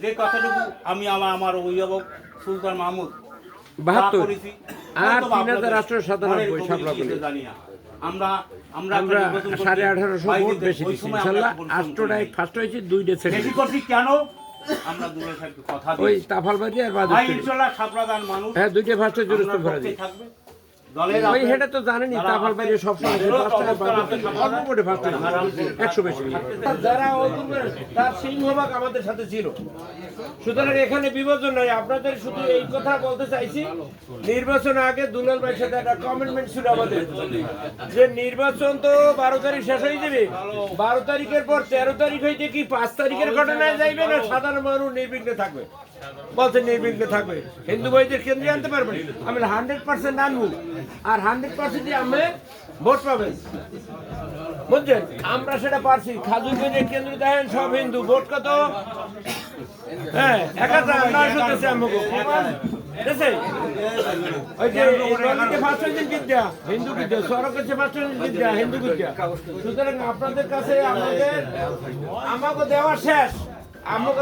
যে কথাটুকু আমি আমার অভিভাবক সুলতান মাহমুদ 72 আর 3897 জানি না আমরা আমরা 1850 ভোট বেশি দিচ্ছি ইনশাআল্লাহ। 8টায় ফার্স্ট হয়েছে, 2টে সেকেন্ড বেশি করছি কেন আমরা দুলাল সাহেবকে কথা ওই দিই তাফালবাজি আর ভাই বাদুর ইনশাআল্লাহ সাপলাদান মানুষ হ্যাঁ 2টে ফার্স্টে জুরুস্ত ভরে দিই থাকবে দলের ওই হেটা তো জানেনই তাফালবাজি সব সময় অল্প করে ফার্স্ট 100 বেশি যারা তার সিংহভাগ আমাদের সাথে ছিল। সুতরাং এখানে বিভাজন নাই। আপনাদের শুধু এই কথা বলতে চাইছি, নির্বাচন আগে দুলাল ভাইয়ের সাথে একটা কমিটমেন্ট ছিল আমাদের যে নির্বাচন তো 12 তারিখ শেষ হয়ে যাবে, 12 তারিখের পর 13 তারিখ হইতে কি 5 তারিখের ঘটনায় যাইবে না সাধারণ মানুষ নির্বিঘ্নে থাকবে। বলতে নির্বিঘ্নে থাকবে, হিন্দু ভাইদের কেন্দ্রে আনতে পারবেন, আমি 100% আনবো আর 100% আমি ভোট পাবেন, বুঝছেন? আমরা সেটা পারছি। খাজুরগঞ্জের কেন্দ্র দেখেন সব হিন্দু, ভোট কত? হ্যাঁ 1900 দেশে আমাকে ওই যে নদীতে ফার্স্ট হয়েছে বিদ্যা হিন্দু বিদ্যা, সড়ক হচ্ছে ফার্স্ট হয়েছে বিদ্যা হিন্দু বিদ্যা। সুতরাং আপনাদের কাছে আমাকে দেওয়া শেষ, আমাকে